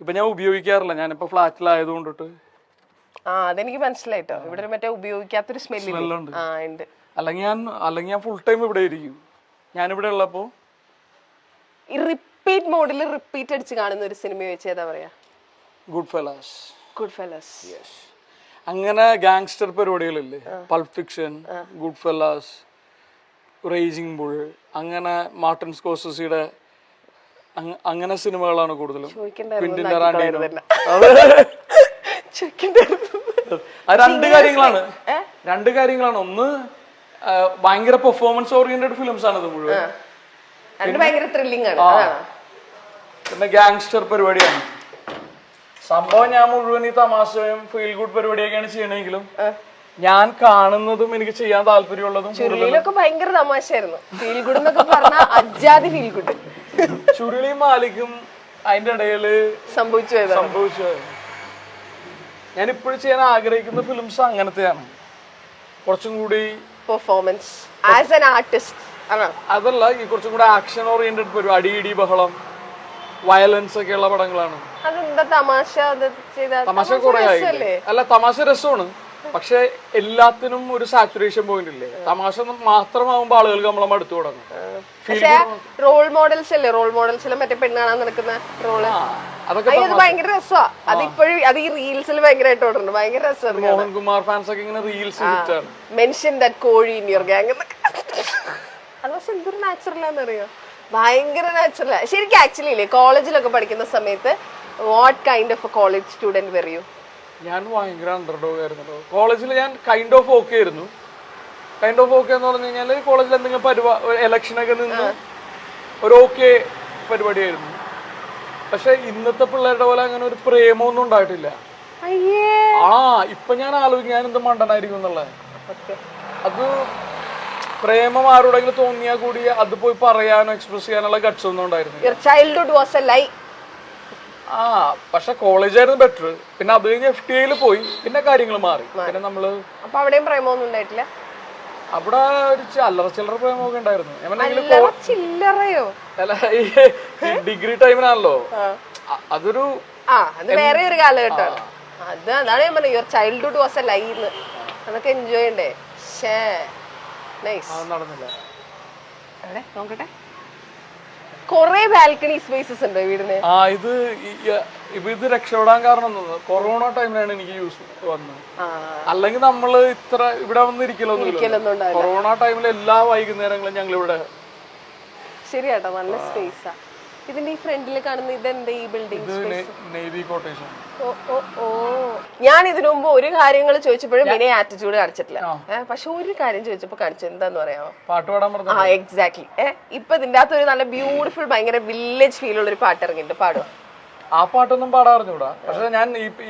ഇപ്പൊ ഞാൻ ഉപയോഗിക്കാറില്ല, ഞാനിപ്പോ ഫ്ലാറ്റിലായതുകൊണ്ടിട്ട്. അതെനിക്ക് മനസ്സിലായിട്ടോ. ഇവിടെ മറ്റേ ഉപയോഗിക്കാത്തൊരു സ്മെല്ലുണ്ട്. അല്ലെങ്കിൽ ഞാൻ ഫുൾ ടൈം ഇവിടെ ഇരിക്കും. ഞാനിവിടെ ഉള്ളപ്പോ ഈ റിപ്പീറ്റ് മോഡിൽ റിപ്പീറ്റ് അടിച്ച് കാണുന്ന ഒരു സിനിമ വെച്ച് ഏതാ പറയാ? Good fellas. Good fellas. അങ്ങനെ ഗാങ്സ്റ്റർ പരിപാടികളില്ലേ, pulp fiction, good fellas, raging bull, അങ്ങനെ മാർട്ടിൻ സ്കോർസെസിയുടെ അങ്ങനെ സിനിമകളാണ് കൂടുതലും. Quentin Tarantino. അത് രണ്ട് കാര്യങ്ങളാണ്. ഒന്ന് ഭയങ്കര പെർഫോമൻസ് ഓറിയന്റഡ് ഫിലിംസ് ആണ് ഇത് മുഴുവൻ. പിന്നെ ഗാങ്സ്റ്റർ പരിപാടിയാണ് സംഭവം. ഞാൻ മുഴുവൻ ഈ തമാശയും ഫീൽ ഗുഡ് പരിപാടിയൊക്കെയാണ് ചെയ്യണമെങ്കിലും ഞാൻ കാണുന്നതും എനിക്ക് ചെയ്യാൻ താല്പര്യമുള്ളതും ഭയങ്കര തമാശയായിരുന്നു. ഫീൽ ഗുഡ് എന്നൊക്കെ പറഞ്ഞാൽ അജാതി ഫീൽ ഗുഡ്. ചുരുളിയും മാലിക്കും അതിന്റെ ഇടയില് സംഭവിച്ചു. ഞാൻ ഇപ്പോഴും ചെയ്യാൻ ആഗ്രഹിക്കുന്ന ഫിലിംസ് അങ്ങനത്തെയാണ്. കുറച്ചും കൂടി പെർഫോമൻസ് ആസ് ആൻ ആർട്ടിസ്റ്റ്. അതല്ല, ഈ കുറച്ചും കൂടെ ആക്ഷൻ ഓറിയന്റഡ് പരിപാടി, അടി ബഹളം, വയലൻസ് ഒക്കെ ഉള്ള പടങ്ങളാണ്. തമാശ കുറെ അല്ല, തമാശ രസമാണ്. പക്ഷെ എല്ലാത്തിനും ഒരു സാച്ചുറേഷൻ പോയിന്റ് ഇല്ലേ? തമാശ മാത്രമാകുമ്പോ ആളുകൾക്ക് നമ്മളെ മടുത്തു തുടങ്ങും. റോൾ മോഡൽസ് അല്ലേ, റോൾ മോഡൽസിലും മറ്റേ പെണ്ണാണാൻ നടക്കുന്ന റോള്, അതൊക്കെ ഭയങ്കര രസമാണ്. അതിപ്പോഴും അത് ഈ റീൽസിൽ ഭയങ്കരമായിട്ട് ഓടുന്നുണ്ട്. ഭയങ്കര രസമാണ്. മോഹൻകുമാർ ഫാൻസ് ഒക്കെ ഇങ്ങനെ റീൽസ് മെൻഷൻ ദാറ്റ് കോഴി ഇൻ യുവർ ഗാങ് എന്നൊക്കെ. അത് പക്ഷെ എന്തൊരു നാച്ചുറലാന്നറിയോ, ഭയങ്കര നാച്ചുറലാ ശരിക്കും. ആക്ച്വലി ഇല്ലേ, കോളേജിലൊക്കെ പഠിക്കുന്ന സമയത്ത് what kind of a college student were you? ഞാൻ ഭയങ്കര അണ്ടർഡോഗ് ആയിരുന്നു. കോളേജിൽ ഞാൻ കൈൻഡ് ഓഫ് ഓക്കെ ആയിരുന്നു. കൈൻഡ് ഓഫ് ഓക്കെ എന്ന് പറഞ്ഞു കഴിഞ്ഞാൽ കോളേജിൽ എന്തെങ്കിലും ഇലക്ഷനൊക്കെ നിന്ന് ഒരു ഓക്കെ പരിപാടിയായിരുന്നു. പക്ഷെ ഇന്നത്തെ പിള്ളേരുടെ പോലെ അങ്ങനെ ഒരു പ്രേമൊന്നും ഉണ്ടായിട്ടില്ല. ഇപ്പൊ ഞാൻ ആലോചിക്കും ഞാൻ എന്ത് മണ്ടനായിരിക്കും എന്നുള്ളത്. അത് പ്രേമം ആരോടെങ്കിലും തോന്നിയാൽ കൂടി അത് പോയി പറയാനോ എക്സ്പ്രസ് ചെയ്യാനുള്ള ഗട്സ് ഒന്നും ഉണ്ടായിരുന്നു. പക്ഷെ കോളേജായിരുന്നു ബെറ്റർ. പിന്നെ അത് കഴിഞ്ഞ് FTIയിൽ പോയി, പിന്നെ കാര്യങ്ങൾ മാറി. പിന്നെ നമ്മള് അവിടെയും പ്രേമൊന്നും ഉണ്ടായിട്ടില്ല. അവിടെ ഒരു അല്ലറ ചില്ലറ പ്രേമൊക്കെ ഉണ്ടായിരുന്നു. ഡിഗ്രി ടൈമിനാണല്ലോ അതൊരു വേറെ ഒരു കാലഘട്ടമാണ്. അതാണ് ഞാൻ പറഞ്ഞത്, your childhood was A life. അതൊക്കെ എൻജോയ് ചെയ്യണ്ടേ? നടന്നില്ല. നോക്കട്ടെ, കൊറേ ബാൽക്കണി സ്പേസസ് ഉണ്ട് വീടിന്. ഇത് രക്ഷപ്പെടാൻ കാരണം കൊറോണ ടൈമിലാണ് എനിക്ക് യൂസ് വന്നത്. അല്ലെങ്കിൽ നമ്മള് ഇത്ര ഇവിടെ വന്നിരിക്കലൊന്നും. കൊറോണ ടൈമിൽ എല്ലാ വൈകുന്നേരങ്ങളും ഞങ്ങൾ ഇവിടെ. ശരിയാട്ടോ, നല്ല സ്പേസാ. ഇതിന്റെ ഈ ഫ്രണ്ടിൽ കാണുന്ന ഇതെന്താ ഈ ബിൽഡിംഗ്? Navy quotation. ഞാൻ ഇതിനു മുമ്പ് ഒരു കാര്യങ്ങൾ ചോദിച്ചപ്പോഴും വിനയ ആറ്റിറ്റ്യൂഡ് കാണിച്ചിട്ടില്ല. പക്ഷെ ഒരു കാര്യം ചോദിച്ചപ്പോ കാണിച്ചു. എന്താന്ന് പറയാമോ? പാട്ട് പാടാൻ പറഞ്ഞു. എക്സാക്ട്ലി. ഇപ്പൊ ഇതിന്റെ അകത്ത് ഒരു നല്ല ബ്യൂട്ടിഫുൾ ഭയങ്കര വില്ലേജ് ഫീൽ ഉള്ള ഒരു പാട്ട് ഇറങ്ങിയിട്ട് പാടുക. ആ പാട്ടൊന്നും പാടാറിഞ്ഞൂടാ. പക്ഷെ ഞാൻ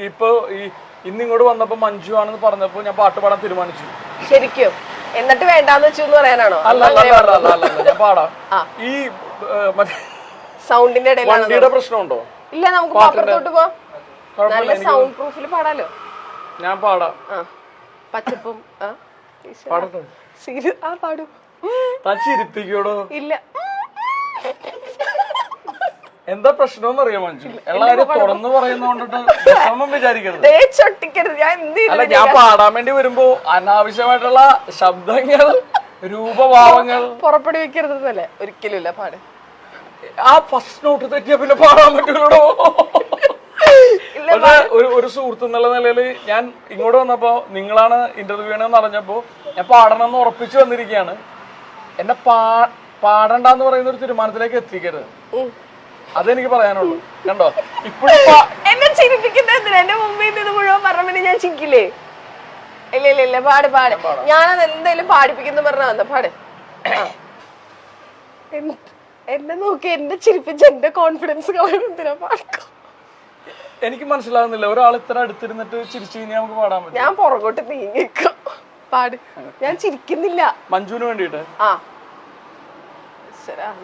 ഇപ്പൊ ഇന്നിങ്ങോട്ട് വന്നപ്പോ മഞ്ജു ആണെന്ന് പറഞ്ഞപ്പോ ഞാൻ പാട്ട് പാടാൻ തീരുമാനിച്ചു. ശരിക്കും? എന്നിട്ട് വേണ്ടാന്ന് വെച്ചു എന്ന് പറയാനാണോ? അല്ല, ഞാൻ പാടാം. ഈ സൗണ്ടിന്റെ വണ്ടിയുടെ പ്രശ്നമുണ്ടോ? ഇല്ല, നമുക്ക് അപ്പുറത്തോട്ട് പോവാം. നല്ല സൗണ്ട് പ്രൂഫിൽ പാടാലോ. ഞാൻ പാടാം. പച്ചപ്പും പാടും. ചിരിപ്പിക്കോടോ? ഇല്ല. എന്താ പ്രശ്നം അറിയാം മഞ്ജു? എല്ലാരും തുറന്നു പറയുന്നോണ്ടിട്ട് വിചാരിക്കരുത്. അല്ല, ഞാൻ പാടാൻ വേണ്ടി വരുമ്പോ അനാവശ്യമായിട്ടുള്ള ശബ്ദങ്ങൾ, രൂപഭാവങ്ങൾ പുറപ്പെടുവിക്കരുതെന്നല്ലേ? ഒരിക്കലും ഇല്ല. പാട്. ആ ഫസ്റ്റ് നോട്ട് തെറ്റിയാ പിന്നെ പാടാൻ പറ്റുള്ളൂ. പക്ഷെ ഒരു സുഹൃത്ത് എന്നുള്ള നിലയില് ഞാൻ ഇങ്ങോട്ട് വന്നപ്പോ നിങ്ങളാണ് ഇന്റർവ്യൂ ചെയ്യണമെന്ന് അറിഞ്ഞപ്പോ ഞാൻ പാടണം എന്ന് ഉറപ്പിച്ചു വന്നിരിക്കുകയാണ്. എന്നെ പാടണ്ടെന്ന് പറയുന്ന ഒരു തീരുമാനത്തിലേക്ക് എത്തിക്കരുത്. അതെനിക്ക് പറയാനുള്ളൂ. കണ്ടോ, ഇപ്പോഴും എന്നെ ചിരിപ്പിക്കുന്ന എന്റെ മുമ്പിൽ ഇത് മുഴുവൻ പറഞ്ഞ ഞാൻ ചിരിക്കില്ലേ? ഇല്ല, പാട്. ഞാനത് എന്തായാലും പാടിപ്പിക്കുന്ന പറഞ്ഞ വന്ന പാട്. എന്നെ നോക്കി എന്നെ ചിരിപ്പിച്ച എന്റെ കോൺഫിഡൻസ് കളയുന്നതിനാ പാടും. എനിക്ക് മനസ്സിലാകുന്നില്ല, ഒരാൾ ഇത്ര അടുത്തിരുന്നിട്ട് ചിരിച്ചു കഴിഞ്ഞാൽ നമുക്ക് പാടാൻ പറ്റും. ഞാൻ പുറകോട്ട് നീങ്ങിക്കാം. പാട്. ഞാൻ ചിരിക്കുന്നില്ല. മഞ്ജുവിന് വേണ്ടിട്ട്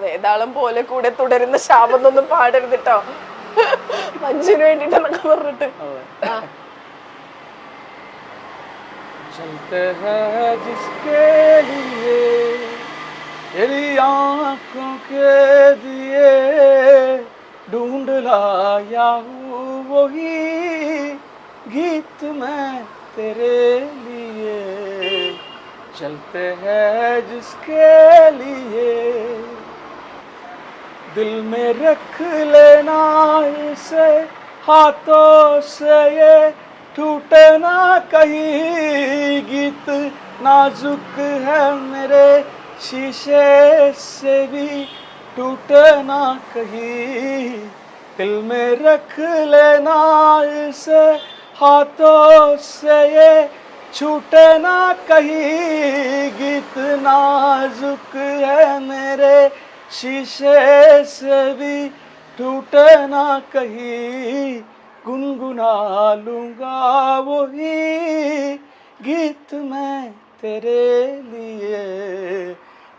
വേതാളം പോലെ കൂടെ തുടരുന്ന ശാപൊന്നും പാടരുതിട്ടോ. മഞ്ജുവിന് വേണ്ടിട്ടെന്നൊക്കെ പറഞ്ഞിട്ട്. तेरी आँखों के दिए ढूंढ लाया हूँ वही गीत मैं तेरे लिए चलते हैं जिसके लिए दिल में रख लेना इसे हाथों से ये टूटे ना कहीं गीत नाजुक है मेरे शीशे से भी टूटे ना कहीं दिल में रख लेना इसे हाथों से ये छूटे ना कहीं गीत नाजुक है मेरे शीशे से भी टूटे ना कहीं गुनगुना लूंगा वही गीत मैं तेरे लिए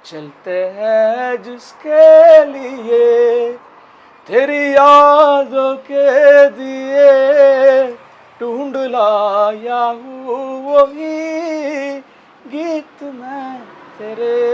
चलते हैं जिसके लिए तेरी यादों के दिए ढूंढ लाया हूँ वही गीत मैं तेरे